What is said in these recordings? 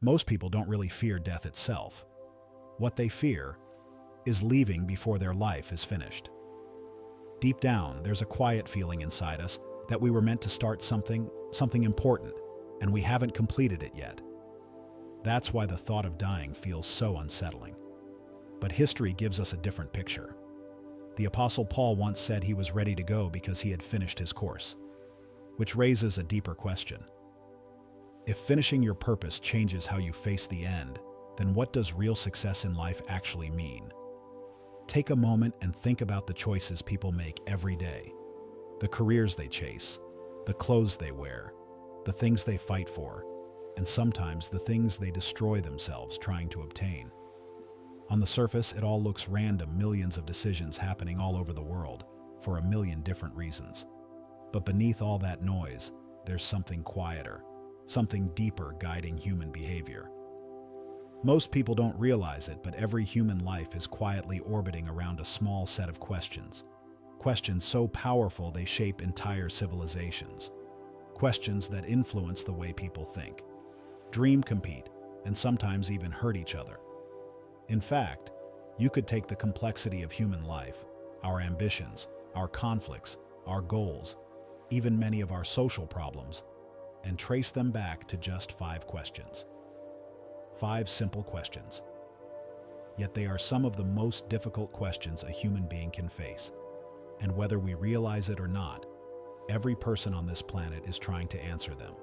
Most people don't really fear death itself. What they fear is leaving before their life is finished. Deep down, there's a quiet feeling inside us that we were meant to start something important, and we haven't completed it yet. That's why the thought of dying feels so unsettling. But history gives us a different picture. The Apostle Paul once said he was ready to go because he had finished his course, which raises a deeper question. If finishing your purpose changes how you face the end, then what does real success in life actually mean? Take a moment and think about the choices people make every day. The careers they chase, the clothes they wear, the things they fight for, and sometimes the things they destroy themselves trying to obtain. On the surface, it all looks random, millions of decisions happening all over the world for a million different reasons. But beneath all that noise, there's something quieter, something deeper guiding human behavior. Most people don't realize it, but every human life is quietly orbiting around a small set of questions. Questions so powerful they shape entire civilizations. Questions that influence the way people think, dream, compete, and sometimes even hurt each other. In fact, you could take the complexity of human life, our ambitions, our conflicts, our goals, even many of our social problems, and trace them back to just 5 questions. 5 simple questions. Yet they are some of the most difficult questions a human being can face. And whether we realize it or not, every person on this planet is trying to answer them.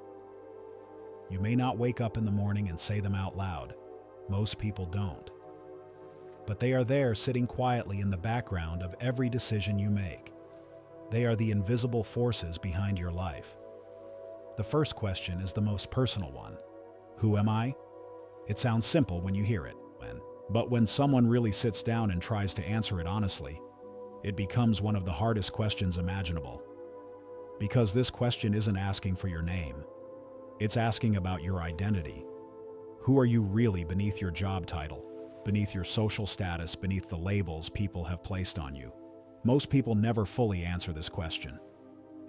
You may not wake up in the morning and say them out loud. Most people don't. But they are there sitting quietly in the background of every decision you make. They are the invisible forces behind your life. The first question is the most personal one. Who am I? It sounds simple when you hear it, but when someone really sits down and tries to answer it honestly, it becomes one of the hardest questions imaginable. Because this question isn't asking for your name. It's asking about your identity. Who are you really beneath your job title, beneath your social status, beneath the labels people have placed on you? Most people never fully answer this question.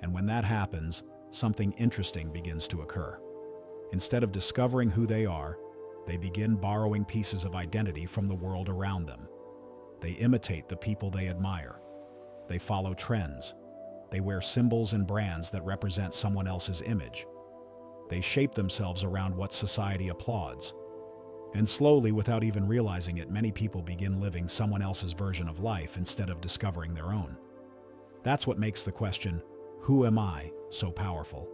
And when that happens, something interesting begins to occur. Instead of discovering who they are, they begin borrowing pieces of identity from the world around them. They imitate the people they admire. They follow trends. They wear symbols and brands that represent someone else's image. They shape themselves around what society applauds. And slowly, without even realizing it, many people begin living someone else's version of life instead of discovering their own. That's what makes the question, "Who am I?" so powerful.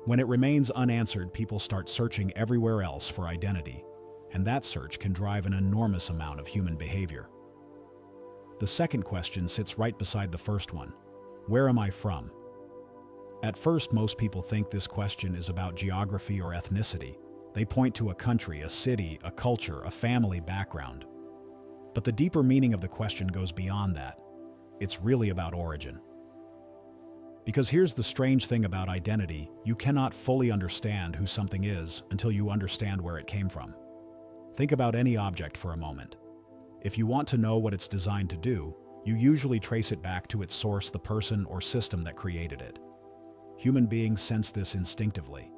When it remains unanswered, people start searching everywhere else for identity, and that search can drive an enormous amount of human behavior. The second question sits right beside the first one. Where am I from? At first, most people think this question is about geography or ethnicity. They point to a country, a city, a culture, a family background. But the deeper meaning of the question goes beyond that. It's really about origin. Because here's the strange thing about identity, you cannot fully understand who something is until you understand where it came from. Think about any object for a moment. If you want to know what it's designed to do, you usually trace it back to its source, the person or system that created it. Human beings sense this instinctively.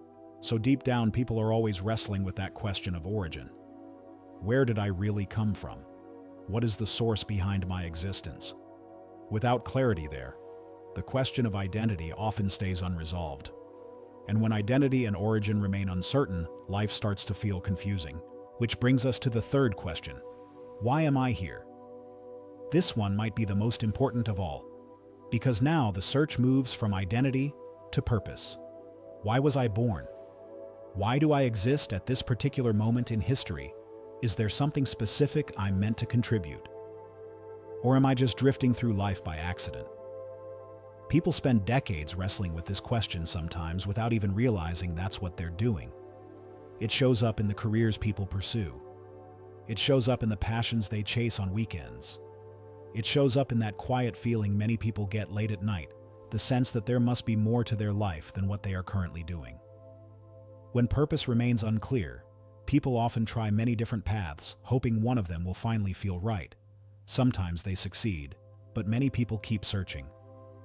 So deep down, people are always wrestling with that question of origin. Where did I really come from? What is the source behind my existence? Without clarity there, the question of identity often stays unresolved. And when identity and origin remain uncertain, life starts to feel confusing. Which brings us to the third question. Why am I here? This one might be the most important of all, because now the search moves from identity to purpose. Why was I born? Why do I exist at this particular moment in history? Is there something specific I'm meant to contribute? Or am I just drifting through life by accident? People spend decades wrestling with this question sometimes without even realizing that's what they're doing. It shows up in the careers people pursue. It shows up in the passions they chase on weekends. It shows up in that quiet feeling many people get late at night, the sense that there must be more to their life than what they are currently doing. When purpose remains unclear, people often try many different paths, hoping one of them will finally feel right. Sometimes they succeed, but many people keep searching.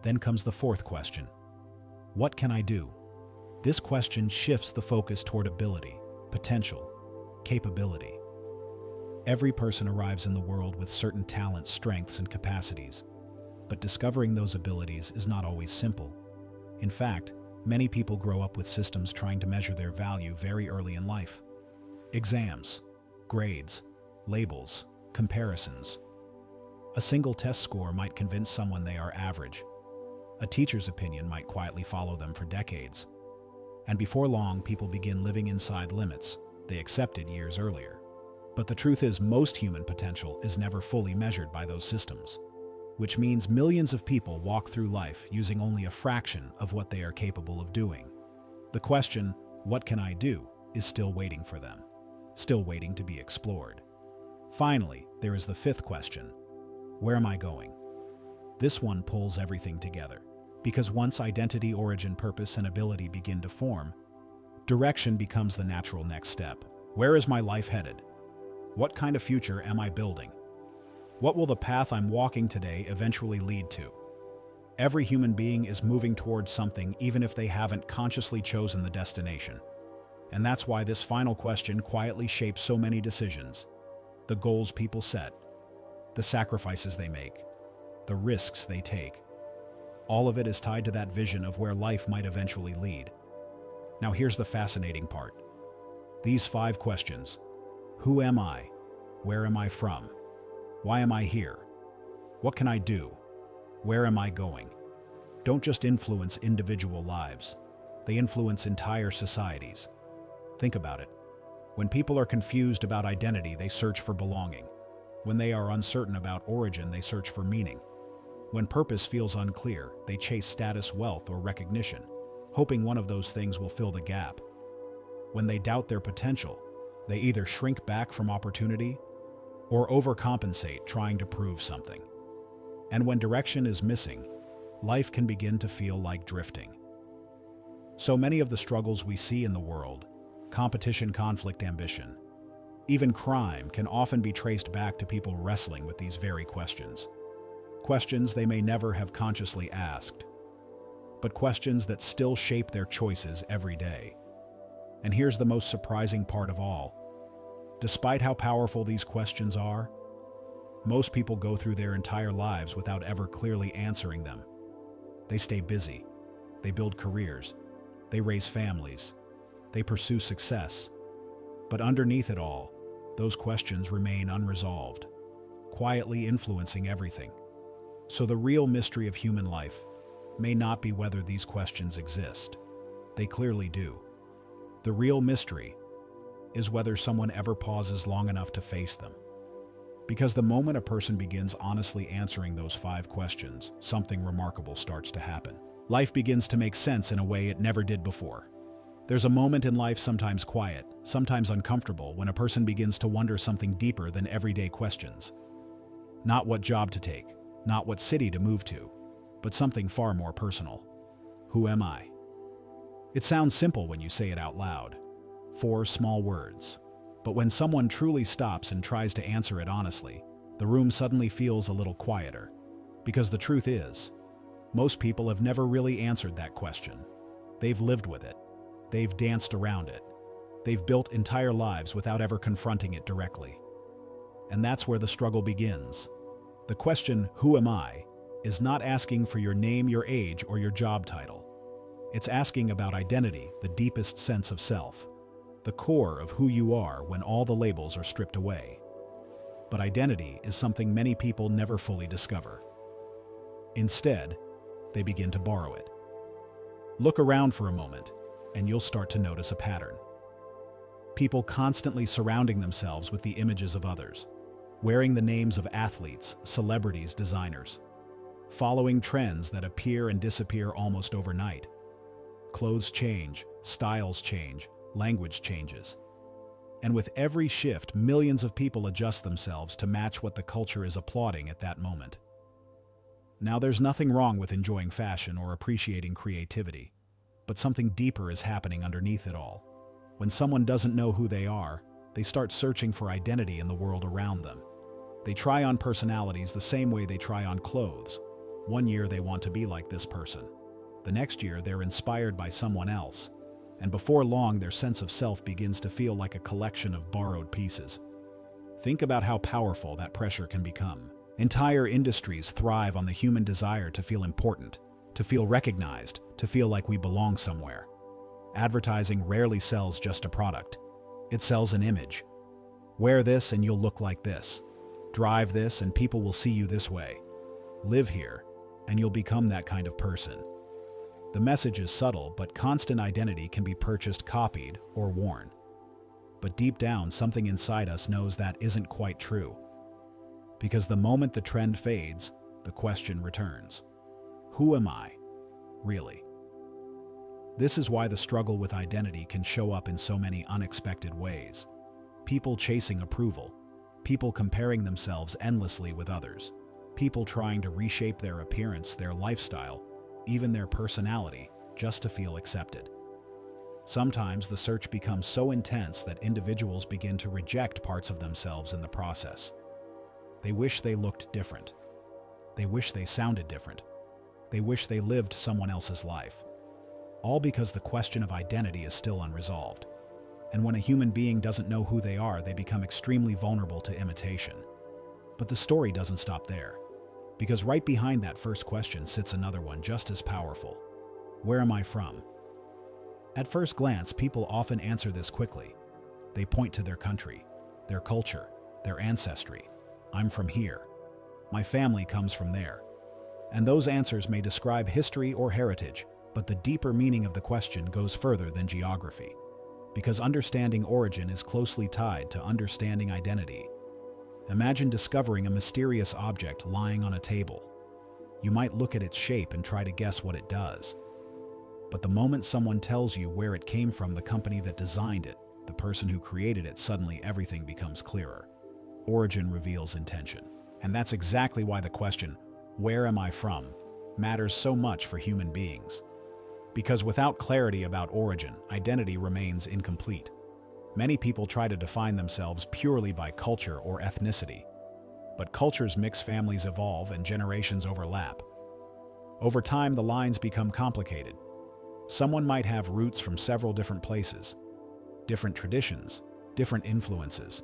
Then comes the fourth question. What can I do? This question shifts the focus toward ability, potential, capability. Every person arrives in the world with certain talents, strengths, and capacities, but discovering those abilities is not always simple. In fact, many people grow up with systems trying to measure their value very early in life. Exams, grades, labels, comparisons. A single test score might convince someone they are average. A teacher's opinion might quietly follow them for decades. And before long, people begin living inside limits they accepted years earlier. But the truth is, most human potential is never fully measured by those systems, which means millions of people walk through life using only a fraction of what they are capable of doing. The question, "What can I do?" is still waiting for them, still waiting to be explored. Finally, there is the fifth question: where am I going? This one pulls everything together, because once identity, origin, purpose, and ability begin to form, direction becomes the natural next step. Where is my life headed? What kind of future am I building? What will the path I'm walking today eventually lead to? Every human being is moving towards something, even if they haven't consciously chosen the destination. And that's why this final question quietly shapes so many decisions. The goals people set, the sacrifices they make, the risks they take. All of it is tied to that vision of where life might eventually lead. Now here's the fascinating part. These 5 questions: who am I? Where am I from? Why am I here? What can I do? Where am I going? Don't just influence individual lives. They influence entire societies. Think about it. When people are confused about identity, they search for belonging. When they are uncertain about origin, they search for meaning. When purpose feels unclear, they chase status, wealth, or recognition, hoping one of those things will fill the gap. When they doubt their potential, they either shrink back from opportunity or overcompensate, trying to prove something. And when direction is missing, life can begin to feel like drifting. So many of the struggles we see in the world, competition, conflict, ambition, even crime, can often be traced back to people wrestling with these very questions. Questions they may never have consciously asked, but questions that still shape their choices every day. And here's the most surprising part of all. Despite how powerful these questions are, most people go through their entire lives without ever clearly answering them. They stay busy, they build careers, they raise families, they pursue success. But underneath it all, those questions remain unresolved, quietly influencing everything. So the real mystery of human life may not be whether these questions exist. They clearly do. The real mystery is whether someone ever pauses long enough to face them. Because the moment a person begins honestly answering those 5 questions, something remarkable starts to happen. Life begins to make sense in a way it never did before. There's a moment in life, sometimes quiet, sometimes uncomfortable, when a person begins to wonder something deeper than everyday questions. Not what job to take, not what city to move to, but something far more personal. Who am I? It sounds simple when you say it out loud. 4 small words. But when someone truly stops and tries to answer it honestly, the room suddenly feels a little quieter. Because the truth is, most people have never really answered that question. They've lived with it. They've danced around it. They've built entire lives without ever confronting it directly. And that's where the struggle begins. The question, who am I, is not asking for your name, your age, or your job title. It's asking about identity, the deepest sense of self, the core of who you are when all the labels are stripped away. But identity is something many people never fully discover. Instead, they begin to borrow it. Look around for a moment, and you'll start to notice a pattern. People constantly surrounding themselves with the images of others, wearing the names of athletes, celebrities, designers, following trends that appear and disappear almost overnight. Clothes change, styles change, language changes. And with every shift, millions of people adjust themselves to match what the culture is applauding at that moment. Now, there's nothing wrong with enjoying fashion or appreciating creativity, but something deeper is happening underneath it all. When someone doesn't know who they are, they start searching for identity in the world around them. They try on personalities the same way they try on clothes. One year they want to be like this person. The next year they're inspired by someone else. and before long their sense of self begins to feel like a collection of borrowed pieces. Think about how powerful that pressure can become. Entire industries thrive on the human desire to feel important, to feel recognized, to feel like we belong somewhere. Advertising rarely sells just a product. It sells an image. Wear this and you'll look like this. Drive this and people will see you this way. Live here and you'll become that kind of person. The message is subtle, but constant identity can be purchased, copied, or worn. But deep down, something inside us knows that isn't quite true. Because the moment the trend fades, the question returns. Who am I, really? This is why the struggle with identity can show up in so many unexpected ways. People chasing approval, people comparing themselves endlessly with others, people trying to reshape their appearance, their lifestyle, even their personality, just to feel accepted. Sometimes the search becomes so intense that individuals begin to reject parts of themselves in the process. They wish they looked different. They wish they sounded different. They wish they lived someone else's life. All because the question of identity is still unresolved. And when a human being doesn't know who they are, they become extremely vulnerable to imitation. But the story doesn't stop there. Because right behind that first question sits another one just as powerful. Where am I from? At first glance, people often answer this quickly. They point to their country, their culture, their ancestry. I'm from here. My family comes from there. And those answers may describe history or heritage, but the deeper meaning of the question goes further than geography. Because understanding origin is closely tied to understanding identity. Imagine discovering a mysterious object lying on a table. You might look at its shape and try to guess what it does. But the moment someone tells you where it came from, the company that designed it, the person who created it, suddenly everything becomes clearer. Origin reveals intention. And that's exactly why the question, where am I from, matters so much for human beings. Because without clarity about origin, identity remains incomplete. Many people try to define themselves purely by culture or ethnicity. But cultures mix, families evolve, and generations overlap. Over time, the lines become complicated. Someone might have roots from several different places, different traditions, different influences.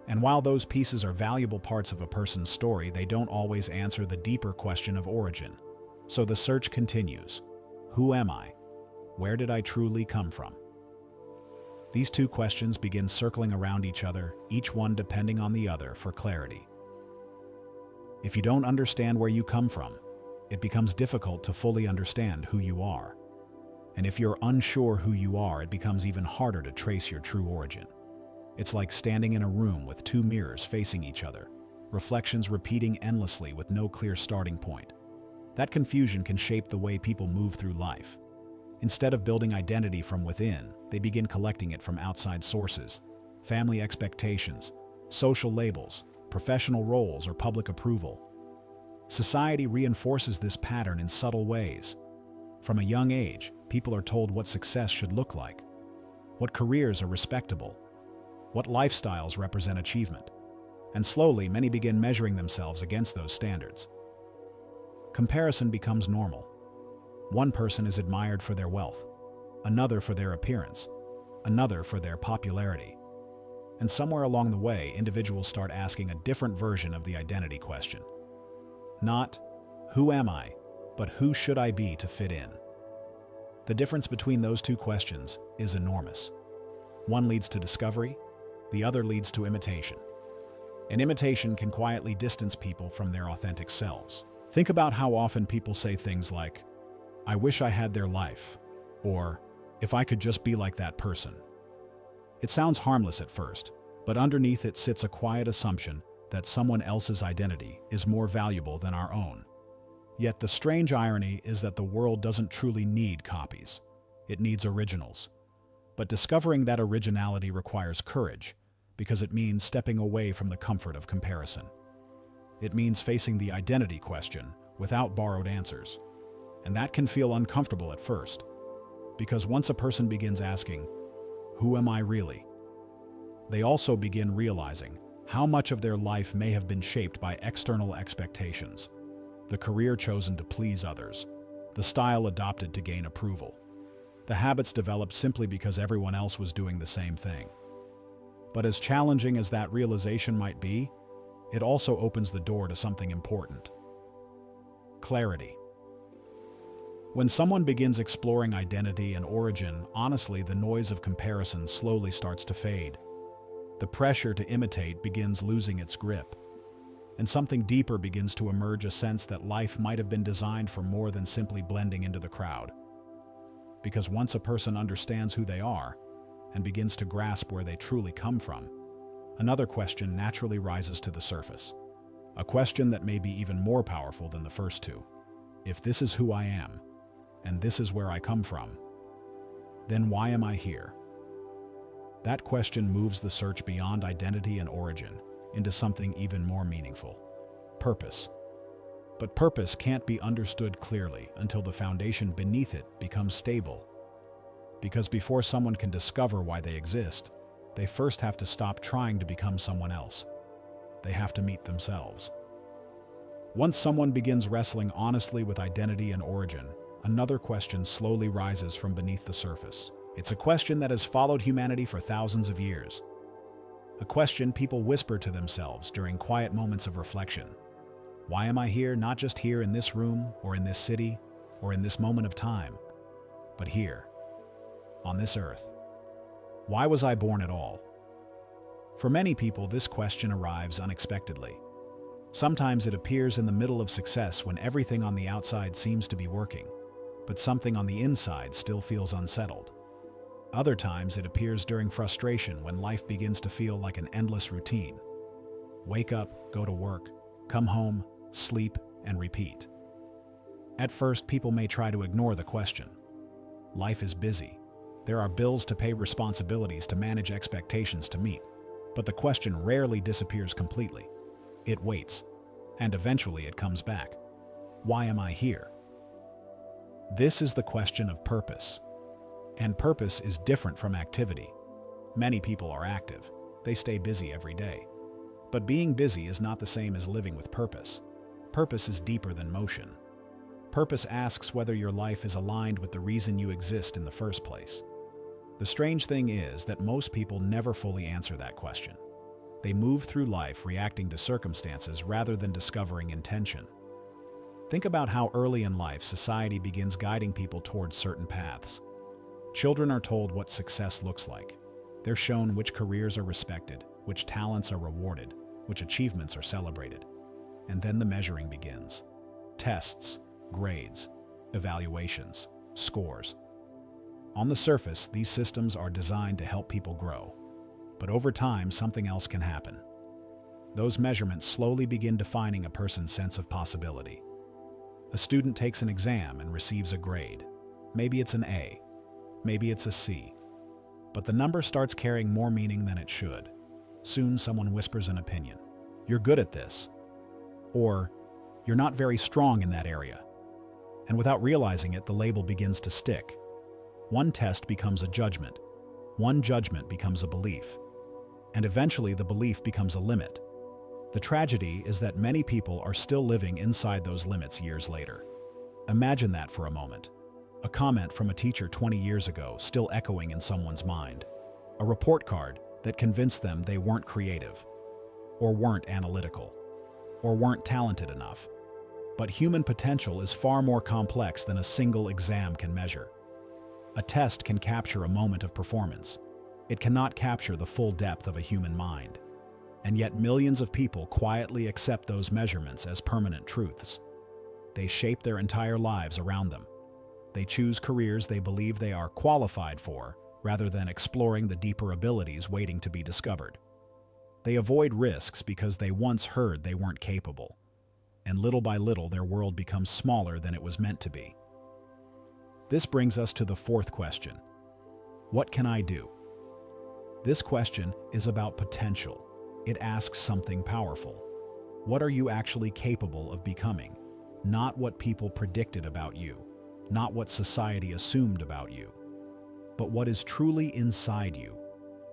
And while those pieces are valuable parts of a person's story, they don't always answer the deeper question of origin. So the search continues. Who am I? Where did I truly come from? These two questions begin circling around each other, each one depending on the other for clarity. If you don't understand where you come from, it becomes difficult to fully understand who you are. And if you're unsure who you are, it becomes even harder to trace your true origin. It's like standing in a room with two mirrors facing each other, reflections repeating endlessly with no clear starting point. That confusion can shape the way people move through life. Instead of building identity from within, they begin collecting it from outside sources, family expectations, social labels, professional roles, or public approval. Society reinforces this pattern in subtle ways. From a young age, people are told what success should look like, what careers are respectable, what lifestyles represent achievement. And slowly, many begin measuring themselves against those standards. Comparison becomes normal. One person is admired for their wealth, another for their appearance, another for their popularity. And somewhere along the way, individuals start asking a different version of the identity question. Not, who am I, but who should I be to fit in? The difference between those two questions is enormous. One leads to discovery, the other leads to imitation. And imitation can quietly distance people from their authentic selves. Think about how often people say things like, I wish I had their life, or if I could just be like that person. It sounds harmless at first, but underneath it sits a quiet assumption that someone else's identity is more valuable than our own. Yet the strange irony is that the world doesn't truly need copies. It needs originals. But discovering that originality requires courage, because it means stepping away from the comfort of comparison. It means facing the identity question without borrowed answers. And that can feel uncomfortable at first, because once a person begins asking, who am I really? They also begin realizing how much of their life may have been shaped by external expectations, the career chosen to please others, the style adopted to gain approval. The habits developed simply because everyone else was doing the same thing. But as challenging as that realization might be, it also opens the door to something important. Clarity. When someone begins exploring identity and origin, honestly, the noise of comparison slowly starts to fade. The pressure to imitate begins losing its grip, and something deeper begins to emerge, a sense that life might have been designed for more than simply blending into the crowd. Because once a person understands who they are and begins to grasp where they truly come from, another question naturally rises to the surface. A question that may be even more powerful than the first two. If this is who I am, and this is where I come from, then why am I here? That question moves the search beyond identity and origin into something even more meaningful: purpose. But purpose can't be understood clearly until the foundation beneath it becomes stable. Because before someone can discover why they exist, they first have to stop trying to become someone else. They have to meet themselves. Once someone begins wrestling honestly with identity and origin, another question slowly rises from beneath the surface. It's a question that has followed humanity for thousands of years. A question people whisper to themselves during quiet moments of reflection. Why am I here, not just here in this room, or in this city, or in this moment of time, but here, on this earth? Why was I born at all? For many people, this question arrives unexpectedly. Sometimes it appears in the middle of success when everything on the outside seems to be working, but something on the inside still feels unsettled. Other times it appears during frustration when life begins to feel like an endless routine. Wake up, go to work, come home, sleep, and repeat. At first, people may try to ignore the question. Life is busy. There are bills to pay, responsibilities to manage, expectations to meet. But the question rarely disappears completely. It waits, and eventually it comes back. Why am I here? This is the question of purpose. And purpose is different from activity. Many people are active. They stay busy every day. But being busy is not the same as living with purpose. Purpose is deeper than motion. Purpose asks whether your life is aligned with the reason you exist in the first place. The strange thing is that most people never fully answer that question. They move through life reacting to circumstances rather than discovering intention. Think about how early in life society begins guiding people towards certain paths. Children are told what success looks like. They're shown which careers are respected, which talents are rewarded, which achievements are celebrated. And then the measuring begins. Tests, grades, evaluations, scores. On the surface, these systems are designed to help people grow. But over time, something else can happen. Those measurements slowly begin defining a person's sense of possibility. A student takes an exam and receives a grade. Maybe it's an A. Maybe it's a C. But the number starts carrying more meaning than it should. Soon someone whispers an opinion. You're good at this. Or, you're not very strong in that area. And without realizing it, the label begins to stick. One test becomes a judgment. One judgment becomes a belief. And eventually the belief becomes a limit. The tragedy is that many people are still living inside those limits years later. Imagine that for a moment. A comment from a teacher 20 years ago still echoing in someone's mind. A report card that convinced them they weren't creative, or weren't analytical, or weren't talented enough. But human potential is far more complex than a single exam can measure. A test can capture a moment of performance. It cannot capture the full depth of a human mind. And yet millions of people quietly accept those measurements as permanent truths. They shape their entire lives around them. They choose careers they believe they are qualified for, rather than exploring the deeper abilities waiting to be discovered. They avoid risks because they once heard they weren't capable. And little by little, their world becomes smaller than it was meant to be. This brings us to the fourth question. What can I do? This question is about potential. It asks something powerful. What are you actually capable of becoming? Not what people predicted about you, not what society assumed about you, but what is truly inside you.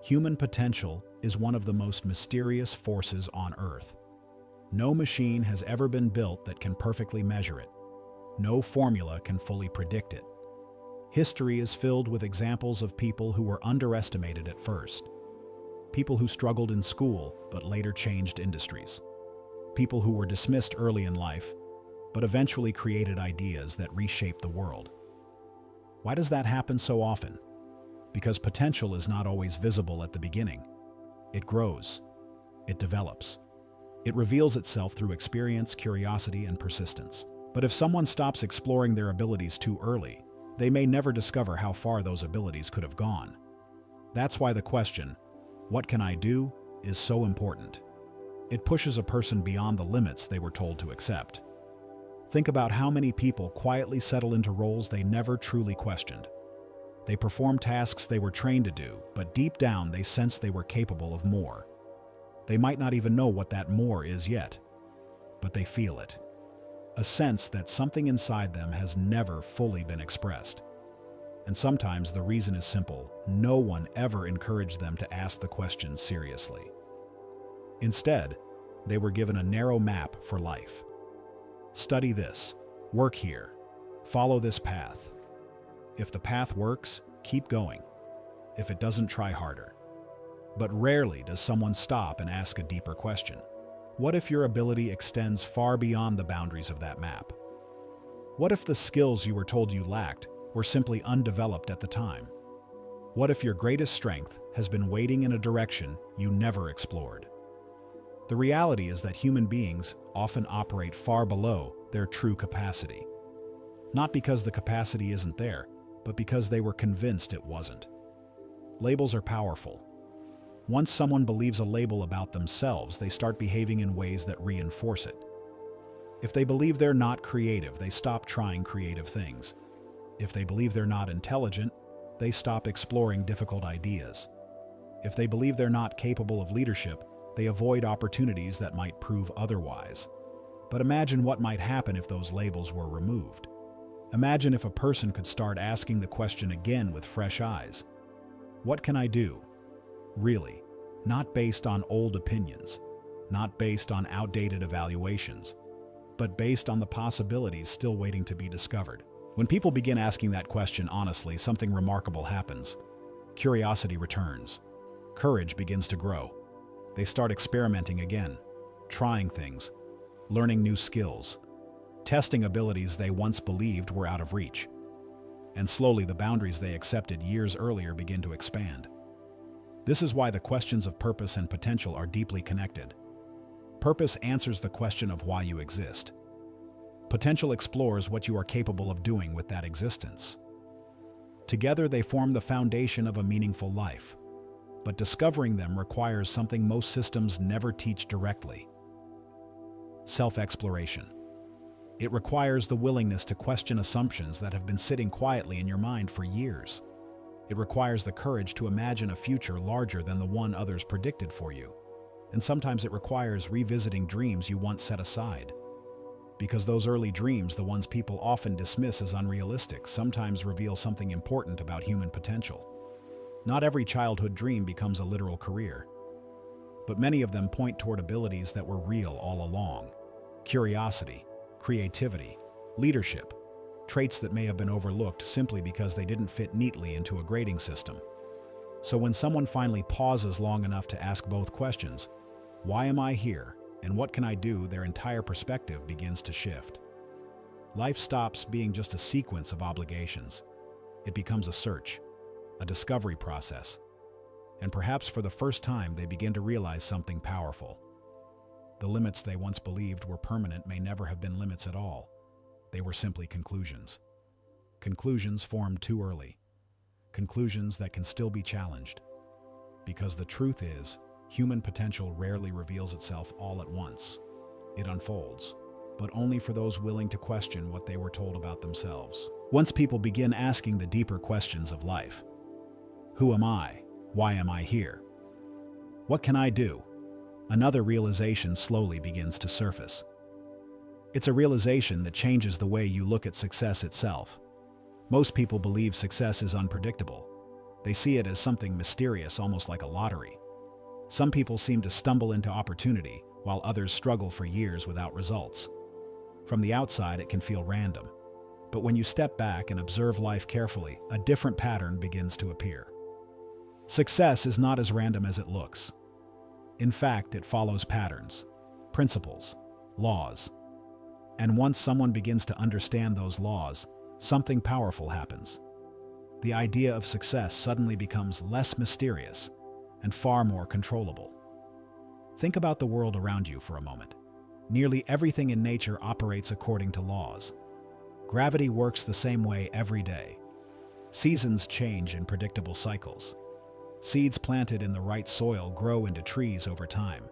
Human potential is one of the most mysterious forces on Earth. No machine has ever been built that can perfectly measure it. No formula can fully predict it. History is filled with examples of people who were underestimated at first. People who struggled in school but later changed industries. People who were dismissed early in life but eventually created ideas that reshaped the world. Why does that happen so often? Because potential is not always visible at the beginning. It grows. It develops. It reveals itself through experience, curiosity, and persistence. But if someone stops exploring their abilities too early, they may never discover how far those abilities could have gone. That's why the question, "What can I do?" is so important. It pushes a person beyond the limits they were told to accept. Think about how many people quietly settle into roles they never truly questioned. They perform tasks they were trained to do, but deep down they sense they were capable of more. They might not even know what that more is yet, but they feel it. A sense that something inside them has never fully been expressed. And sometimes the reason is simple: no one ever encouraged them to ask the question seriously. Instead, they were given a narrow map for life. Study this, work here, follow this path. If the path works, keep going. If it doesn't, try harder. But rarely does someone stop and ask a deeper question. What if your ability extends far beyond the boundaries of that map? What if the skills you were told you lacked were simply undeveloped at the time? What if your greatest strength has been waiting in a direction you never explored? The reality is that human beings often operate far below their true capacity. Not because the capacity isn't there, but because they were convinced it wasn't. Labels are powerful. Once someone believes a label about themselves, they start behaving in ways that reinforce it. If they believe they're not creative, they stop trying creative things. If they believe they're not intelligent, they stop exploring difficult ideas. If they believe they're not capable of leadership, they avoid opportunities that might prove otherwise. But imagine what might happen if those labels were removed. Imagine if a person could start asking the question again with fresh eyes. What can I do? Really, not based on old opinions, not based on outdated evaluations, but based on the possibilities still waiting to be discovered. When people begin asking that question honestly, something remarkable happens. Curiosity returns. Courage begins to grow. They start experimenting again, trying things, learning new skills, testing abilities they once believed were out of reach. And slowly the boundaries they accepted years earlier begin to expand. This is why the questions of purpose and potential are deeply connected. Purpose answers the question of why you exist. Potential explores what you are capable of doing with that existence. Together they form the foundation of a meaningful life. But discovering them requires something most systems never teach directly: self-exploration. It requires the willingness to question assumptions that have been sitting quietly in your mind for years. It requires the courage to imagine a future larger than the one others predicted for you. And sometimes it requires revisiting dreams you once set aside. Because those early dreams, the ones people often dismiss as unrealistic, sometimes reveal something important about human potential. Not every childhood dream becomes a literal career, but many of them point toward abilities that were real all along. Curiosity, creativity, leadership, traits that may have been overlooked simply because they didn't fit neatly into a grading system. So when someone finally pauses long enough to ask both questions, why am I here and what can I do, their entire perspective begins to shift. Life stops being just a sequence of obligations. It becomes a search, a discovery process, and perhaps for the first time they begin to realize something powerful. The limits they once believed were permanent may never have been limits at all. They were simply conclusions. Conclusions formed too early. Conclusions that can still be challenged. Because the truth is, human potential rarely reveals itself all at once. It unfolds, but only for those willing to question what they were told about themselves. Once people begin asking the deeper questions of life: who am I? Why am I here? What can I do? Another realization slowly begins to surface. It's a realization that changes the way you look at success itself. Most people believe success is unpredictable. They see it as something mysterious, almost like a lottery. Some people seem to stumble into opportunity, while others struggle for years without results. From the outside, it can feel random. But when you step back and observe life carefully, a different pattern begins to appear. Success is not as random as it looks. In fact, it follows patterns, principles, laws. And once someone begins to understand those laws, something powerful happens. The idea of success suddenly becomes less mysterious and far more controllable. Think about the world around you for a moment. Nearly everything in nature operates according to laws. Gravity works the same way every day. Seasons change in predictable cycles. Seeds planted in the right soil grow into trees over time.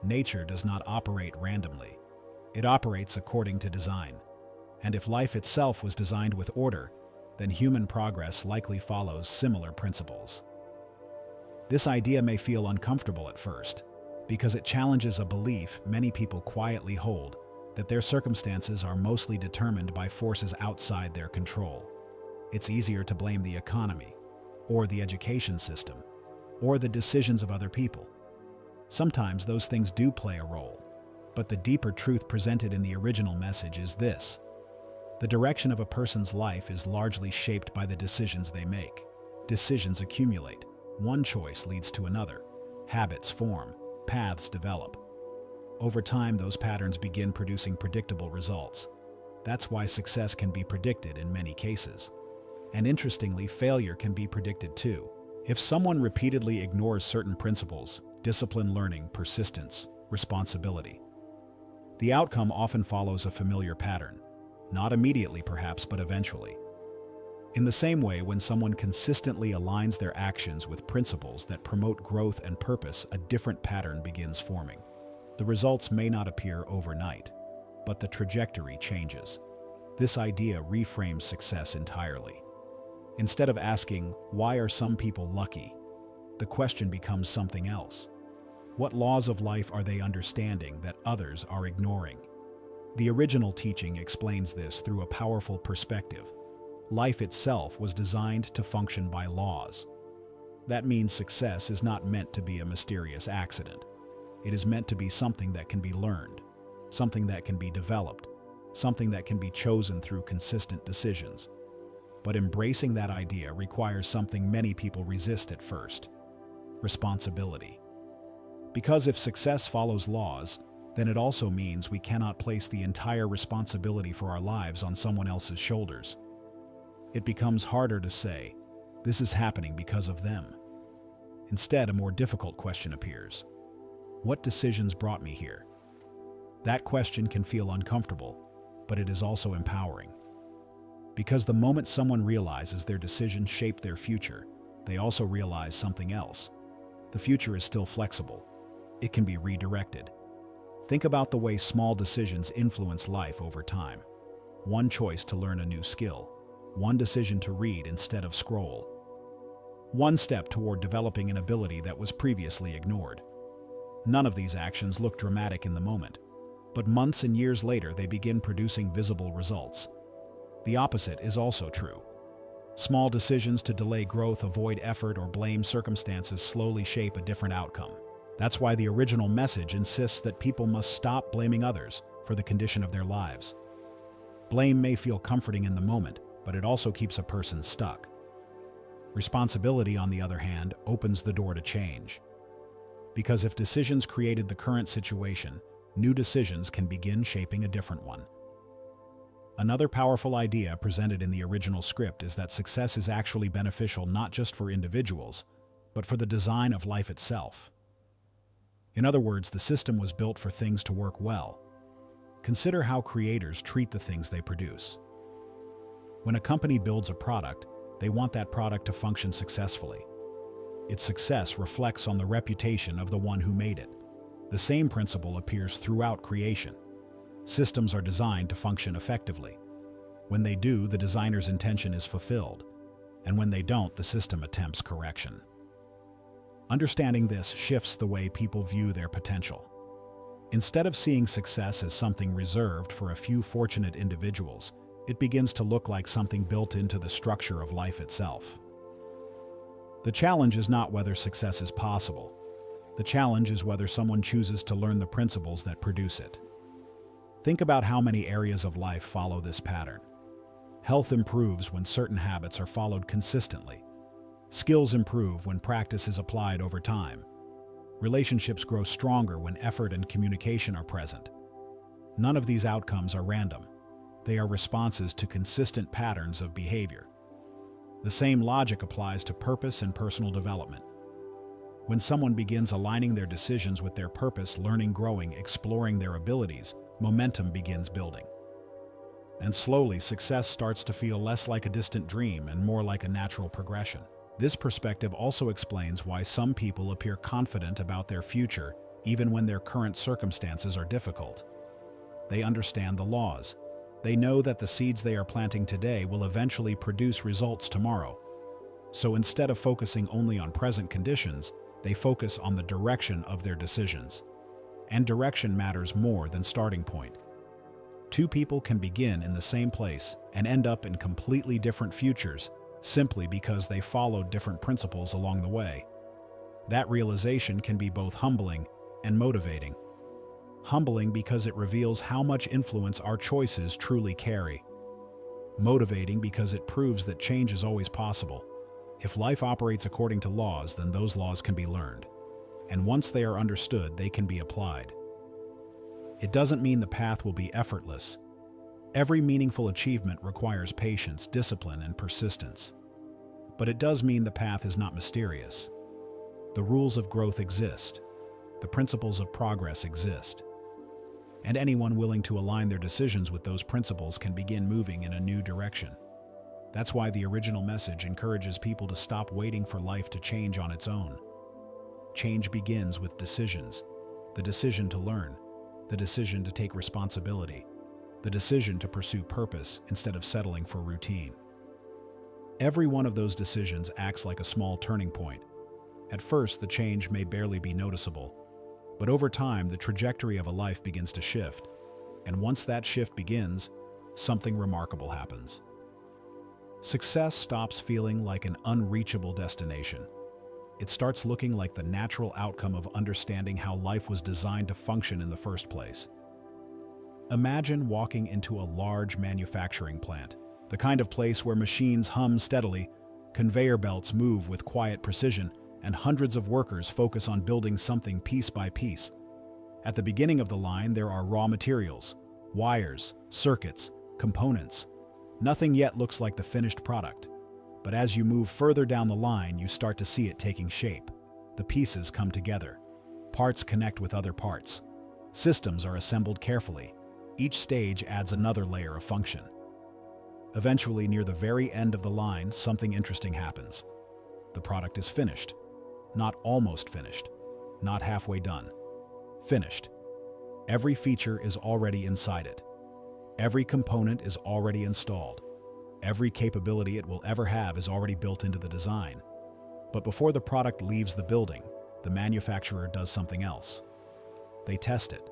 Nature does not operate randomly. It operates according to design. And if life itself was designed with order, then human progress likely follows similar principles. This idea may feel uncomfortable at first, because it challenges a belief many people quietly hold that their circumstances are mostly determined by forces outside their control. It's easier to blame the economy, or the education system, or the decisions of other people. Sometimes those things do play a role, but the deeper truth presented in the original message is this: the direction of a person's life is largely shaped by the decisions they make. Decisions accumulate. One choice leads to another. Habits form. Paths develop. Over time, those patterns begin producing predictable results. That's why success can be predicted in many cases. And interestingly, failure can be predicted too. If someone repeatedly ignores certain principles, discipline, learning, persistence, responsibility, the outcome often follows a familiar pattern. Not immediately perhaps, but eventually. In the same way, when someone consistently aligns their actions with principles that promote growth and purpose, a different pattern begins forming. The results may not appear overnight, but the trajectory changes. This idea reframes success entirely. Instead of asking, why are some people lucky? The question becomes something else. What laws of life are they understanding that others are ignoring? The original teaching explains this through a powerful perspective. Life itself was designed to function by laws. That means success is not meant to be a mysterious accident. It is meant to be something that can be learned, something that can be developed, something that can be chosen through consistent decisions. But embracing that idea requires something many people resist at first: responsibility. Because if success follows laws, then it also means we cannot place the entire responsibility for our lives on someone else's shoulders. It becomes harder to say, this is happening because of them. Instead, a more difficult question appears. What decisions brought me here? That question can feel uncomfortable, but it is also empowering. Because the moment someone realizes their decisions shape their future, they also realize something else. The future is still flexible. It can be redirected. Think about the way small decisions influence life over time. One choice to learn a new skill. One decision to read instead of scroll. One step toward developing an ability that was previously ignored. None of these actions look dramatic in the moment, but months and years later they begin producing visible results. The opposite is also true. Small decisions to delay growth, avoid effort, or blame circumstances slowly shape a different outcome. That's why the original message insists that people must stop blaming others for the condition of their lives. Blame may feel comforting in the moment, but it also keeps a person stuck. Responsibility, on the other hand, opens the door to change. Because if decisions created the current situation, new decisions can begin shaping a different one. Another powerful idea presented in the original script is that success is actually beneficial not just for individuals, but for the design of life itself. In other words, the system was built for things to work well. Consider how creators treat the things they produce. When a company builds a product, they want that product to function successfully. Its success reflects on the reputation of the one who made it. The same principle appears throughout creation. Systems are designed to function effectively. When they do, the designer's intention is fulfilled, and when they don't, the system attempts correction. Understanding this shifts the way people view their potential. Instead of seeing success as something reserved for a few fortunate individuals, it begins to look like something built into the structure of life itself. The challenge is not whether success is possible. The challenge is whether someone chooses to learn the principles that produce it. Think about how many areas of life follow this pattern. Health improves when certain habits are followed consistently. Skills improve when practice is applied over time. Relationships grow stronger when effort and communication are present. None of these outcomes are random. They are responses to consistent patterns of behavior. The same logic applies to purpose and personal development. When someone begins aligning their decisions with their purpose, learning, growing, exploring their abilities, momentum begins building. And slowly, success starts to feel less like a distant dream and more like a natural progression. This perspective also explains why some people appear confident about their future even when their current circumstances are difficult. They understand the laws. They know that the seeds they are planting today will eventually produce results tomorrow. So instead of focusing only on present conditions, they focus on the direction of their decisions. And direction matters more than starting point. Two people can begin in the same place and end up in completely different futures simply because they followed different principles along the way. That realization can be both humbling and motivating. Humbling because it reveals how much influence our choices truly carry. Motivating because it proves that change is always possible. If life operates according to laws, then those laws can be learned. And once they are understood, they can be applied. It doesn't mean the path will be effortless. Every meaningful achievement requires patience, discipline, and persistence. But it does mean the path is not mysterious. The rules of growth exist. The principles of progress exist. And anyone willing to align their decisions with those principles can begin moving in a new direction. That's why the original message encourages people to stop waiting for life to change on its own. Change begins with decisions. The decision to learn, the decision to take responsibility, the decision to pursue purpose instead of settling for routine. Every one of those decisions acts like a small turning point. At first, the change may barely be noticeable, but over time, the trajectory of a life begins to shift. And once that shift begins, something remarkable happens. Success stops feeling like an unreachable destination. It starts looking like the natural outcome of understanding how life was designed to function in the first place. Imagine walking into a large manufacturing plant, the kind of place where machines hum steadily, conveyor belts move with quiet precision, and hundreds of workers focus on building something piece by piece. At the beginning of the line, there are raw materials, wires, circuits, components. Nothing yet looks like the finished product. But as you move further down the line, you start to see it taking shape. The pieces come together. Parts connect with other parts. Systems are assembled carefully. Each stage adds another layer of function. Eventually, near the very end of the line, something interesting happens. The product is finished. Not almost finished. Not halfway done. Finished. Every feature is already inside it. Every component is already installed. Every capability it will ever have is already built into the design. But before the product leaves the building, the manufacturer does something else. They test it.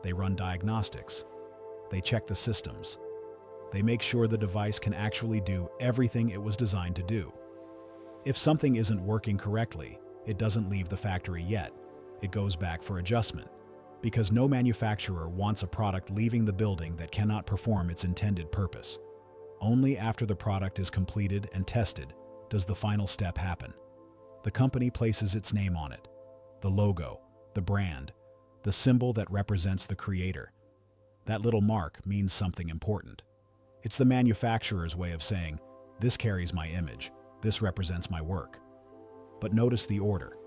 They run diagnostics. They check the systems. They make sure the device can actually do everything it was designed to do. If something isn't working correctly, it doesn't leave the factory yet. It goes back for adjustment, because no manufacturer wants a product leaving the building that cannot perform its intended purpose. Only after the product is completed and tested does the final step happen. The company places its name on it, the logo, the brand, the symbol that represents the creator. That little mark means something important. It's the manufacturer's way of saying, this carries my image, this represents my work. But notice the order.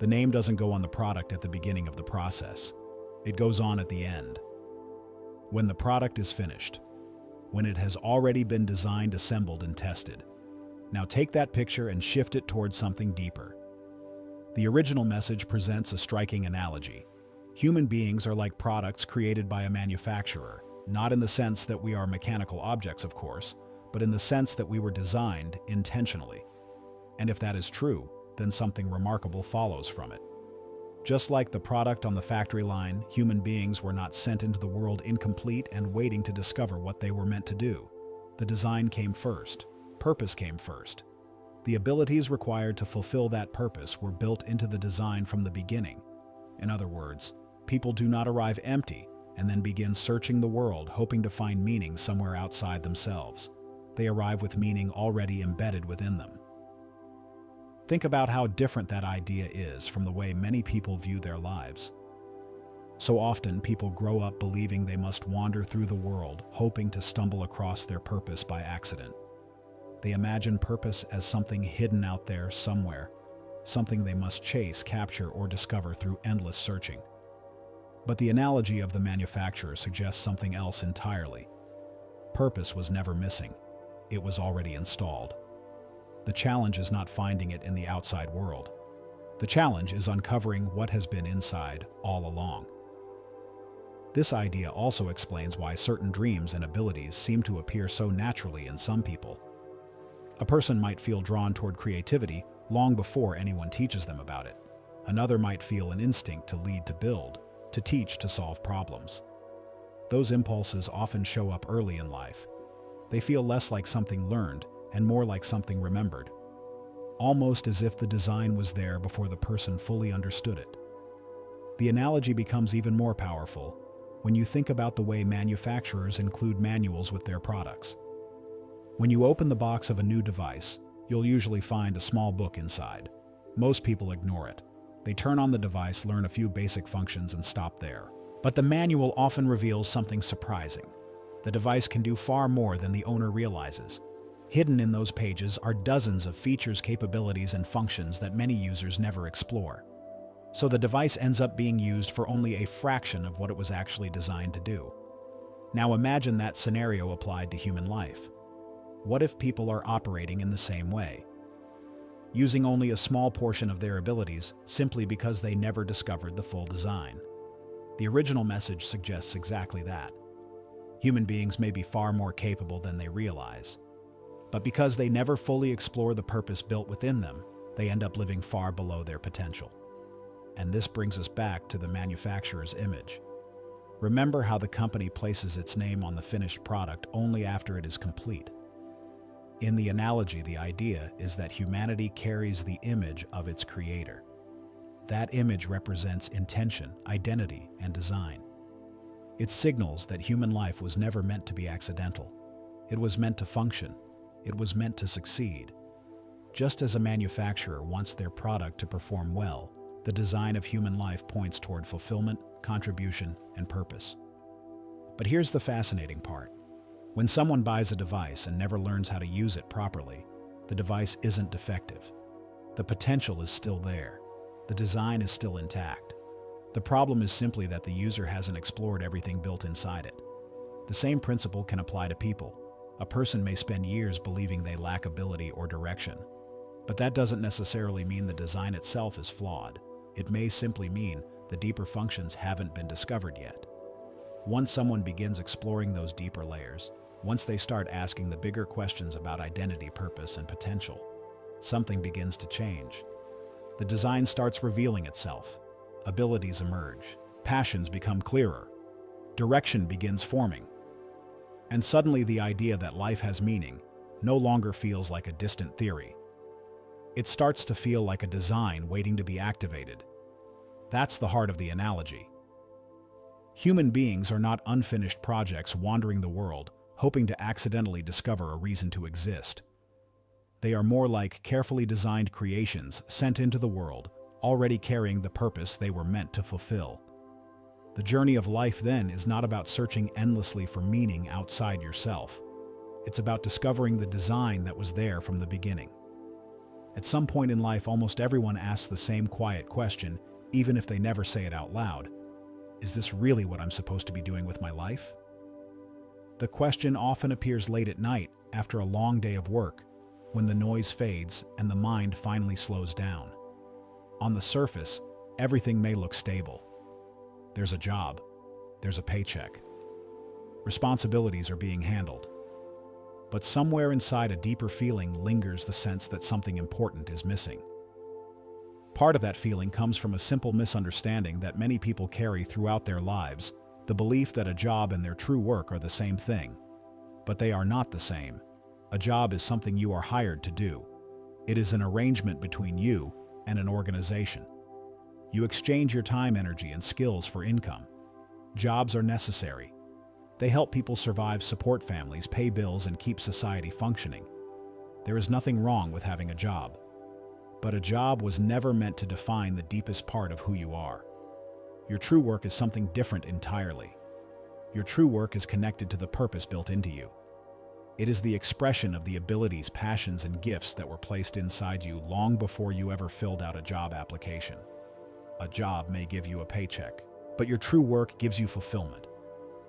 The name doesn't go on the product at the beginning of the process. It goes on at the end. When the product is finished, when it has already been designed, assembled, and tested. Now take that picture and shift it towards something deeper. The original message presents a striking analogy. Human beings are like products created by a manufacturer, not in the sense that we are mechanical objects, of course, but in the sense that we were designed intentionally. And if that is true, then something remarkable follows from it. Just like the product on the factory line, human beings were not sent into the world incomplete and waiting to discover what they were meant to do. The design came first. Purpose came first. The abilities required to fulfill that purpose were built into the design from the beginning. In other words, people do not arrive empty and then begin searching the world hoping to find meaning somewhere outside themselves. they arrive with meaning already embedded within them. Think about how different that idea is from the way many people view their lives. So often, people grow up believing they must wander through the world, hoping to stumble across their purpose by accident. They imagine purpose as something hidden out there somewhere, something they must chase, capture, or discover through endless searching. But the analogy of the manufacturer suggests something else entirely. Purpose was never missing. It was already installed. The challenge is not finding it in the outside world. The challenge is uncovering what has been inside all along. This idea also explains why certain dreams and abilities seem to appear so naturally in some people. A person might feel drawn toward creativity long before anyone teaches them about it. Another might feel an instinct to lead, to build, to teach, to solve problems. Those impulses often show up early in life. They feel less like something learned and more like something remembered, almost as if the design was there before the person fully understood it. The analogy becomes even more powerful when you think about the way manufacturers include manuals with their products. When you open the box of a new device, you'll usually find a small book inside. Most people ignore it. They turn on the device, learn a few basic functions, and stop there. But the manual often reveals something surprising. The device can do far more than the owner realizes. Hidden in those pages are dozens of features, capabilities, and functions that many users never explore. So the device ends up being used for only a fraction of what it was actually designed to do. Now imagine that scenario applied to human life. What if people are operating in the same way, using only a small portion of their abilities simply because they never discovered the full design? The original message suggests exactly that. Human beings may be far more capable than they realize, but because they never fully explore the purpose built within them, they end up living far below their potential. And this brings us back to the manufacturer's image. Remember how the company places its name on the finished product only after it is complete. In the analogy, the idea is that humanity carries the image of its creator. That image represents intention, identity, and design. It signals that human life was never meant to be accidental. It was meant to function. It was meant to succeed. Just as a manufacturer wants their product to perform well, the design of human life points toward fulfillment, contribution, and purpose. But here's the fascinating part. When someone buys a device and never learns how to use it properly, the device isn't defective. The potential is still there. The design is still intact. The problem is simply that the user hasn't explored everything built inside it. The same principle can apply to people. A person may spend years believing they lack ability or direction, but that doesn't necessarily mean the design itself is flawed. It may simply mean the deeper functions haven't been discovered yet. Once someone begins exploring those deeper layers, once they start asking the bigger questions about identity, purpose, and potential, something begins to change. The design starts revealing itself. Abilities emerge. Passions become clearer. Direction begins forming. And suddenly the idea that life has meaning no longer feels like a distant theory. It starts to feel like a design waiting to be activated. That's the heart of the analogy. Human beings are not unfinished projects wandering the world, hoping to accidentally discover a reason to exist. They are more like carefully designed creations sent into the world, already carrying the purpose they were meant to fulfill. The journey of life, then, is not about searching endlessly for meaning outside yourself. It's about discovering the design that was there from the beginning. At some point in life, almost everyone asks the same quiet question, even if they never say it out loud. Is this really what I'm supposed to be doing with my life? The question often appears late at night after a long day of work, when the noise fades and the mind finally slows down. On the surface, everything may look stable. There's a job. There's a paycheck. Responsibilities are being handled. But somewhere inside, a deeper feeling lingers, the sense that something important is missing. Part of that feeling comes from a simple misunderstanding that many people carry throughout their lives, the belief that a job and their true work are the same thing. But they are not the same. A job is something you are hired to do. It is an arrangement between you and an organization. You exchange your time, energy, and skills for income. Jobs are necessary. They help people survive, support families, pay bills, and keep society functioning. There is nothing wrong with having a job. But a job was never meant to define the deepest part of who you are. Your true work is something different entirely. Your true work is connected to the purpose built into you. It is the expression of the abilities, passions, and gifts that were placed inside you long before you ever filled out a job application. A job may give you a paycheck, but your true work gives you fulfillment.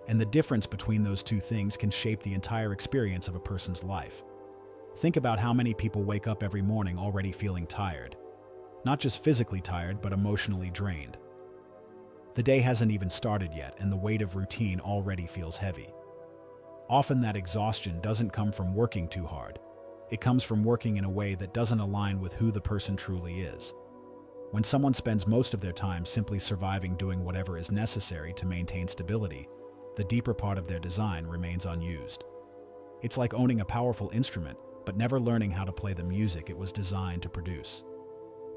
And the difference between those two things can shape the entire experience of a person's life. Think about how many people wake up every morning already feeling tired. Not just physically tired, but emotionally drained. The day hasn't even started yet, and the weight of routine already feels heavy. Often that exhaustion doesn't come from working too hard. It comes from working in a way that doesn't align with who the person truly is. When someone spends most of their time simply surviving, doing whatever is necessary to maintain stability, the deeper part of their design remains unused. It's like owning a powerful instrument, but never learning how to play the music it was designed to produce.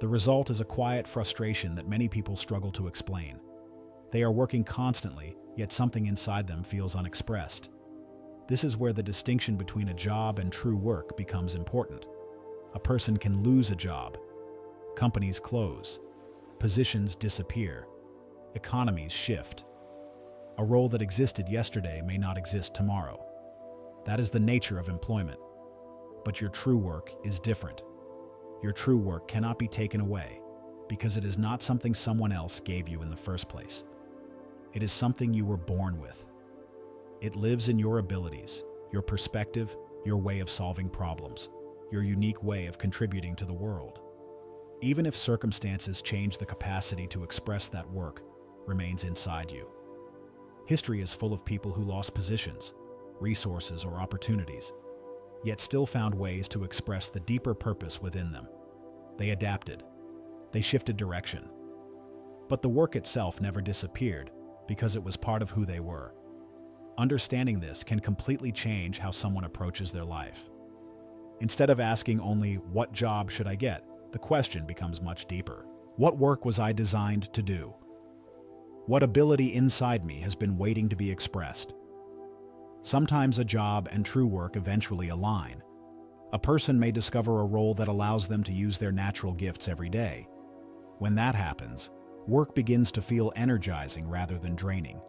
The result is a quiet frustration that many people struggle to explain. They are working constantly, yet something inside them feels unexpressed. This is where the distinction between a job and true work becomes important. A person can lose a job. Companies close. Positions disappear. Economies shift. A role that existed yesterday may not exist tomorrow. That is the nature of employment. But your true work is different. Your true work cannot be taken away because it is not something someone else gave you in the first place. It is something you were born with. It lives in your abilities, your perspective, your way of solving problems, your unique way of contributing to the world. Even if circumstances change, the capacity to express that work remains inside you. History is full of people who lost positions, resources, or opportunities, yet still found ways to express the deeper purpose within them. They adapted. They shifted direction. But the work itself never disappeared because it was part of who they were. Understanding this can completely change how someone approaches their life. Instead of asking only, "What job should I get?" the question becomes much deeper. What work was I designed to do? What ability inside me has been waiting to be expressed? Sometimes a job and true work eventually align. A person may discover a role that allows them to use their natural gifts every day. When that happens, work begins to feel energizing rather than draining.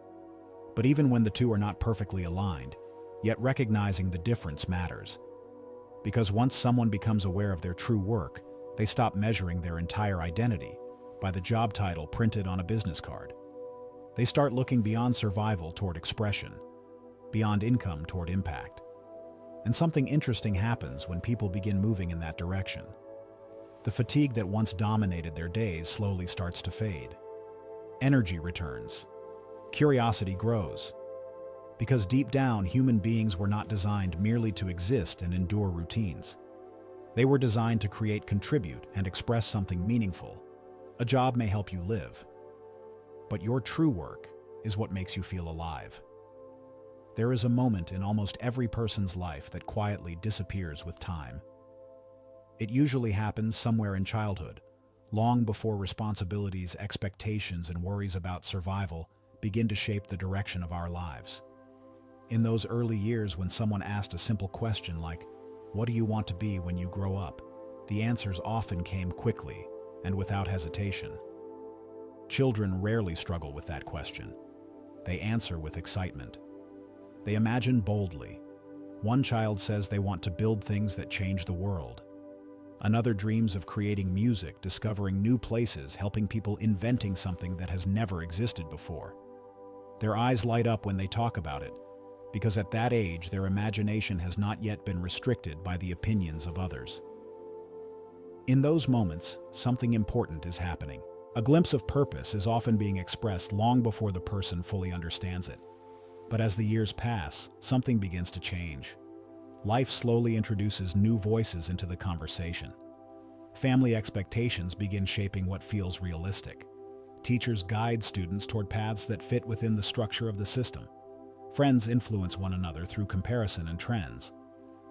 But even when the two are not perfectly aligned, yet recognizing the difference matters. Because once someone becomes aware of their true work, they stop measuring their entire identity by the job title printed on a business card. They start looking beyond survival toward expression, beyond income toward impact. And something interesting happens when people begin moving in that direction. The fatigue that once dominated their days slowly starts to fade. Energy returns. Curiosity grows. Because deep down, human beings were not designed merely to exist and endure routines. They were designed to create, contribute, and express something meaningful. A job may help you live, but your true work is what makes you feel alive. There is a moment in almost every person's life that quietly disappears with time. It usually happens somewhere in childhood, long before responsibilities, expectations, and worries about survival begin to shape the direction of our lives. In those early years, when someone asked a simple question like, "What do you want to be when you grow up?" the answers often came quickly and without hesitation. Children rarely struggle with that question. They answer with excitement. They imagine boldly. One child says they want to build things that change the world. Another dreams of creating music, discovering new places, helping people, inventing something that has never existed before. Their eyes light up when they talk about it, because at that age, their imagination has not yet been restricted by the opinions of others. In those moments, something important is happening. A glimpse of purpose is often being expressed long before the person fully understands it. But as the years pass, something begins to change. Life slowly introduces new voices into the conversation. Family expectations begin shaping what feels realistic. Teachers guide students toward paths that fit within the structure of the system. Friends influence one another through comparison and trends.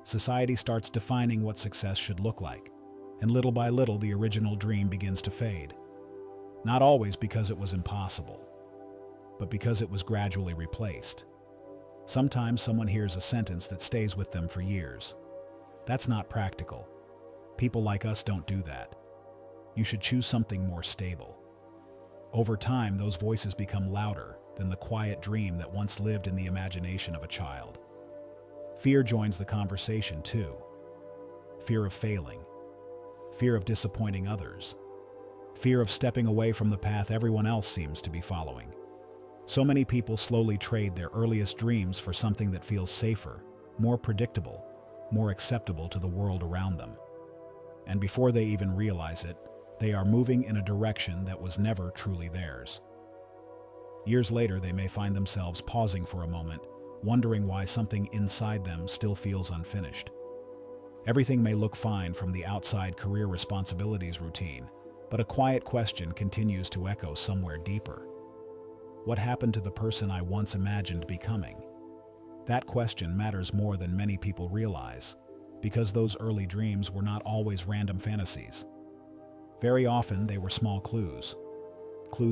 Society starts defining what success should look like, and little by little the original dream begins to fade. Not always because it was impossible, but because it was gradually replaced. Sometimes someone hears a sentence that stays with them for years. That's not practical. People like us don't do that. You should choose something more stable. Over time, those voices become louder than the quiet dream that once lived in the imagination of a child. Fear joins the conversation too. Fear of failing. Fear of disappointing others. Fear of stepping away from the path everyone else seems to be following. So many people slowly trade their earliest dreams for something that feels safer, more predictable, more acceptable to the world around them. And before they even realize it, they are moving in a direction that was never truly theirs. Years later, they may find themselves pausing for a moment, wondering why something inside them still feels unfinished. Everything may look fine from the outside career responsibilities routine, but a quiet question continues to echo somewhere deeper. What happened to the person I once imagined becoming? That question matters more than many people realize, because those early dreams were not always random fantasies. Very often, they were small clues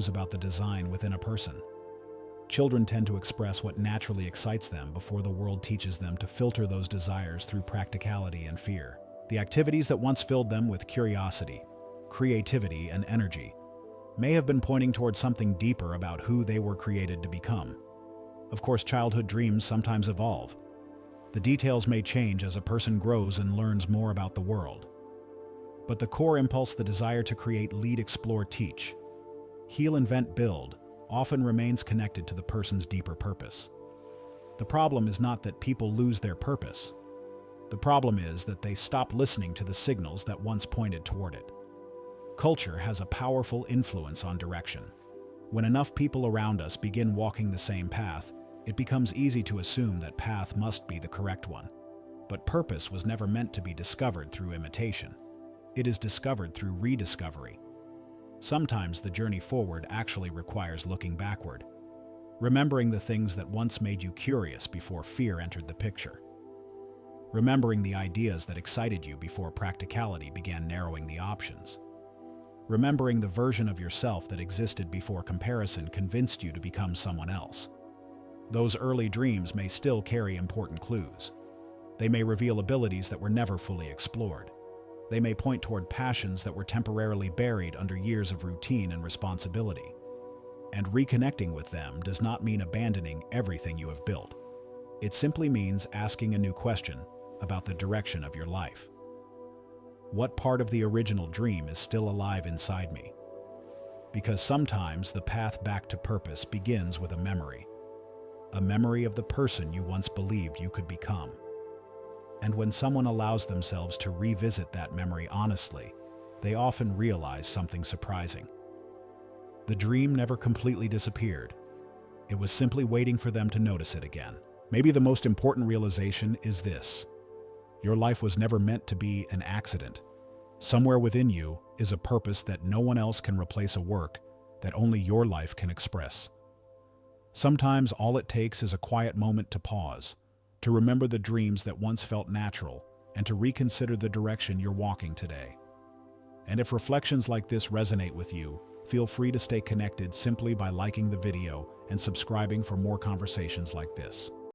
about the design within a person. Children tend to express what naturally excites them before the world teaches them to filter those desires through practicality and fear. The activities that once filled them with curiosity, creativity, and energy may have been pointing towards something deeper about who they were created to become. Of course, childhood dreams sometimes evolve. The details may change as a person grows and learns more about the world. But the core impulse, the desire to create, lead, explore, teach, heal, invent, build, often remains connected to the person's deeper purpose. The problem is not that people lose their purpose. The problem is that they stop listening to the signals that once pointed toward it. Culture has a powerful influence on direction. When enough people around us begin walking the same path, it becomes easy to assume that path must be the correct one. But purpose was never meant to be discovered through imitation. It is discovered through rediscovery. Sometimes the journey forward actually requires looking backward, remembering the things that once made you curious before fear entered the picture. Remembering the ideas that excited you before practicality began narrowing the options. Remembering the version of yourself that existed before comparison convinced you to become someone else. Those early dreams may still carry important clues. They may reveal abilities that were never fully explored. They may point toward passions that were temporarily buried under years of routine and responsibility. And reconnecting with them does not mean abandoning everything you have built. It simply means asking a new question about the direction of your life. What part of the original dream is still alive inside me? Because sometimes the path back to purpose begins with a memory of the person you once believed you could become. And when someone allows themselves to revisit that memory honestly, they often realize something surprising. The dream never completely disappeared. It was simply waiting for them to notice it again. Maybe the most important realization is this: your life was never meant to be an accident. Somewhere within you is a purpose that no one else can replace, a work that only your life can express. Sometimes all it takes is a quiet moment to pause, to remember the dreams that once felt natural, and to reconsider the direction you're walking today. And if reflections like this resonate with you, feel free to stay connected simply by liking the video and subscribing for more conversations like this.